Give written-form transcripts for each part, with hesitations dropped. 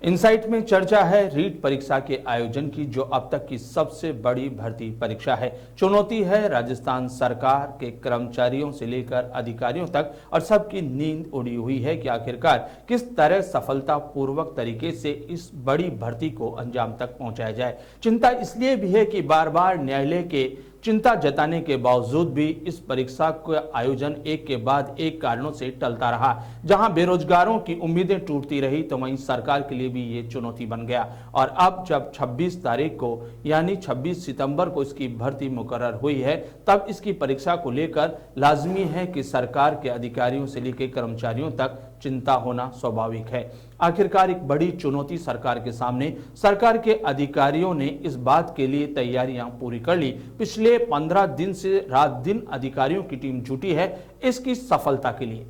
Insight में चर्चा है रीट परीक्षा के आयोजन की, जो अब तक की सबसे बड़ी भर्ती परीक्षा है। चुनौती है राजस्थान सरकार के कर्मचारियों से लेकर अधिकारियों तक, और सबकी नींद उड़ी हुई है कि आखिरकार किस तरह सफलतापूर्वक तरीके से इस बड़ी भर्ती को अंजाम तक पहुंचाया जाए। चिंता इसलिए भी है कि बार बार न्यायालय के चिंता जताने के बावजूद भी इस परीक्षा का आयोजन एक के बाद एक कारणों से टलता रहा। जहां बेरोजगारों की उम्मीदें टूटती रही, तो वहीं सरकार के लिए भी ये चुनौती बन गया। और अब जब 26 तारीख को यानी 26 सितंबर को इसकी भर्ती मुकर्रर हुई है, तब इसकी परीक्षा को लेकर लाजमी है कि सरकार के अधिकारियों से लेकर कर्मचारियों तक चिंता होना स्वाभाविक है। आखिरकार एक बड़ी चुनौती सरकार के सामने, सरकार के अधिकारियों ने इस बात के लिए तैयारियां पूरी कर ली। पिछले 15 दिन से रात दिन अधिकारियों की टीम जुटी है इसकी सफलता के लिए।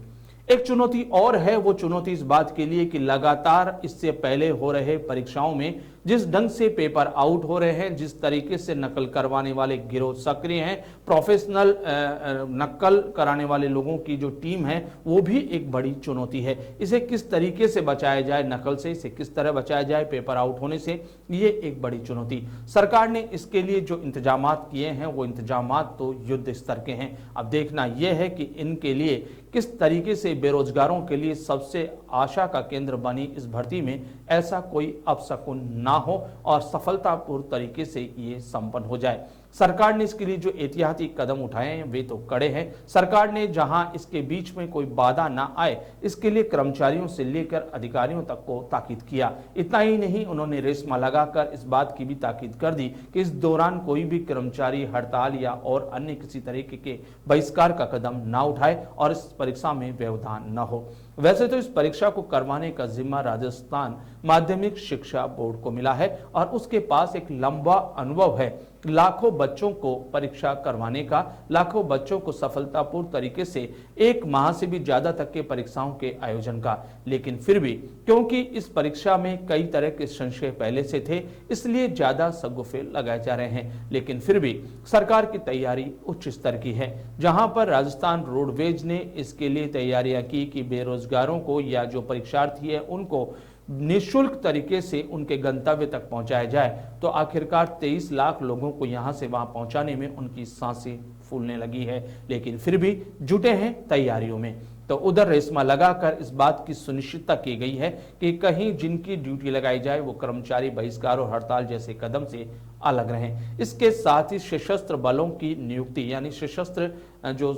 एक चुनौती और है, वो चुनौती इस बात के लिए कि लगातार इससे पहले हो रहे परीक्षाओं में जिस ढंग से पेपर आउट हो रहे हैं, जिस तरीके से नकल करवाने वाले गिरोह सक्रिय हैं, प्रोफेशनल नकल कराने वाले लोगों की जो टीम है, वो भी एक बड़ी चुनौती है। इसे किस तरीके से बचाया जाए नकल से, इसे किस तरह बचाया जाए पेपर आउट होने से, ये एक बड़ी चुनौती। सरकार ने इसके लिए जो इंतजामात किए हैं, वो इंतजामात तो युद्ध स्तर के हैं। अब देखना यह है कि इनके लिए किस तरीके से बेरोजगारों के लिए सबसे आशा का केंद्र बनी इस भर्ती में ऐसा कोई अपशकुन ना हो और सफलतापूर्ण तरीके से ये संपन्न हो जाए। सरकार ने इसके लिए जो एहतियाती कदम उठाए हैं वे तो कड़े हैं। सरकार ने जहां इसके बीच में कोई बाधा ना आए, इसके लिए कर्मचारियों से लेकर अधिकारियों तक को ताकीद किया। इतना ही नहीं, उन्होंने रेशमा लगाकर इस बात की भी ताकीद कर दी कि इस दौरान कोई भी कर्मचारी हड़ताल या और अन्य किसी तरीके के बहिष्कार का कदम ना उठाए और इस परीक्षा में व्यवधान न हो। वैसे तो इस परीक्षा को करवाने का जिम्मा राजस्थान माध्यमिक शिक्षा बोर्ड को मिला है और उसके पास एक लंबा अनुभव है लाखों बच्चों को परीक्षा करवाने का, लाखों बच्चों को सफलतापूर्ण तरीके से 1 माह से भी ज्यादा तक के परीक्षाओं के आयोजन का। लेकिन फिर भी क्योंकि इस परीक्षा में कई तरह के संशय पहले से थे, इसलिए ज्यादा सगुफे लगाए जा रहे हैं। लेकिन फिर भी सरकार की तैयारी उच्च स्तर की है, जहां पर राजस्थान रोडवेज ने इसके लिए तैयारियां की कि बेरोजगारों को या जो परीक्षार्थी है उनको निःशुल्क तरीके से उनके गंतव्य तक पहुंचाया जाए। तो आखिरकार 23 लाख लोगों को यहां से वहां पहुंचाने में उनकी सांसें फूलने लगी है, लेकिन फिर भी जुटे हैं तैयारियों में। तो उधर रेशमा लगाकर इस बात की सुनिश्चितता की गई है कि कहीं जिनकी ड्यूटी लगाई जाए वो कर्मचारी बहिष्कार और हड़ताल जैसे कदम से अलग रहें। इसके साथ ही सशस्त्र बलों की नियुक्ति यानी सशस्त्र जो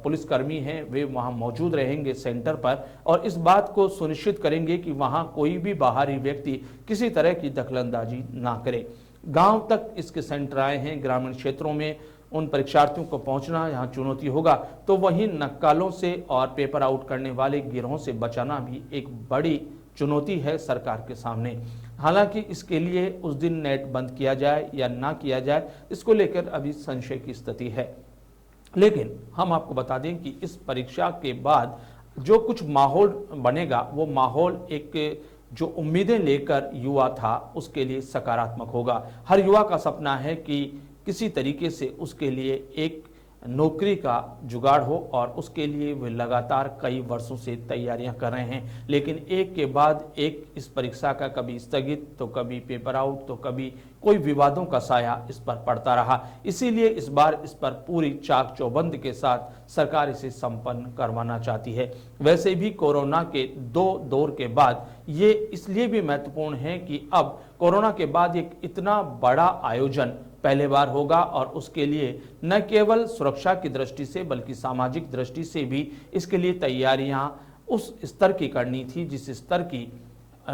पुलिसकर्मी हैं वे वहां मौजूद रहेंगे सेंटर पर और इस बात को सुनिश्चित करेंगे कि वहां कोई भी बाहरी व्यक्ति किसी तरह की दखलंदाजी ना करे। गांव तक इसके सेंटर आए हैं, ग्रामीण क्षेत्रों में उन परीक्षार्थियों को पहुंचना यहाँ चुनौती होगा, तो वहीं नक्कालों से और पेपर आउट करने वाले गिरोहों से बचाना भी एक बड़ी चुनौती है सरकार के सामने। हालांकि इसके लिए उस दिन नेट बंद किया जाए या ना किया जाए, इसको लेकर अभी संशय की स्थिति है। लेकिन हम आपको बता दें कि इस परीक्षा के बाद जो कुछ माहौल बनेगा, वो माहौल एक जो उम्मीदें लेकर युवा था उसके लिए सकारात्मक होगा। हर युवा का सपना है कि किसी तरीके से उसके लिए एक नौकरी का जुगाड़ हो और उसके लिए वे लगातार कई वर्षों से तैयारियां कर रहे हैं। लेकिन एक के बाद एक इस परीक्षा का कभी स्थगित, तो कभी पेपर आउट, तो कभी कोई विवादों का साया इस पर पड़ता रहा। इसीलिए इस बार इस पर पूरी चाक चौबंद के साथ सरकार इसे संपन्न करवाना चाहती है। वैसे भी कोरोना के 2 दौर के बाद ये इसलिए भी महत्वपूर्ण है कि अब कोरोना के बाद एक इतना बड़ा आयोजन पहले बार होगा और उसके लिए न केवल सुरक्षा की दृष्टि से बल्कि सामाजिक दृष्टि से भी इसके लिए तैयारियां उस स्तर की करनी थी जिस स्तर की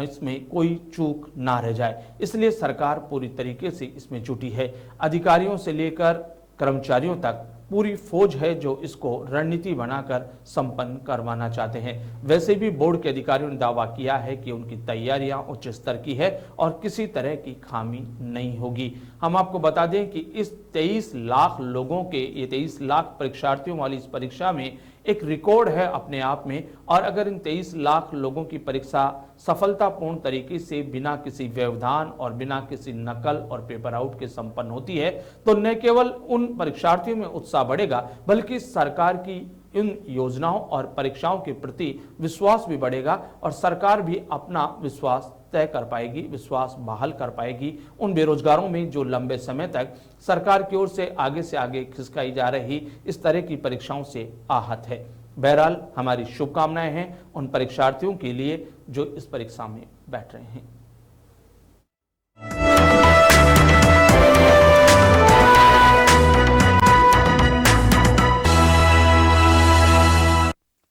इसमें कोई चूक ना रह जाए। इसलिए सरकार पूरी तरीके से इसमें जुटी है। अधिकारियों से लेकर कर्मचारियों तक पूरी फौज है जो इसको रणनीति बनाकर संपन्न करवाना चाहते हैं। वैसे भी बोर्ड के अधिकारियों ने दावा किया है कि उनकी तैयारियां उच्च स्तर की है और किसी तरह की खामी नहीं होगी। हम आपको बता दें कि इस 23 लाख लोगों के, ये 23 लाख परीक्षार्थियों वाली इस परीक्षा में एक रिकॉर्ड है अपने आप में। और अगर इन 23 लाख लोगों की परीक्षा सफलतापूर्ण तरीके से बिना किसी व्यवधान और बिना किसी नकल और पेपर आउट के संपन्न होती है, तो न केवल उन परीक्षार्थियों में उत्साह बढ़ेगा बल्कि सरकार की इन योजनाओं और परीक्षाओं के प्रति विश्वास भी बढ़ेगा और सरकार भी अपना विश्वास तय कर पाएगी, विश्वास बहाल कर पाएगी उन बेरोजगारों में जो लंबे समय तक सरकार की ओर से आगे खिसकाई जा रही इस तरह की परीक्षाओं से आहत है। बहरहाल हमारी शुभकामनाएं हैं उन परीक्षार्थियों के लिए जो इस परीक्षा में बैठ रहे हैं।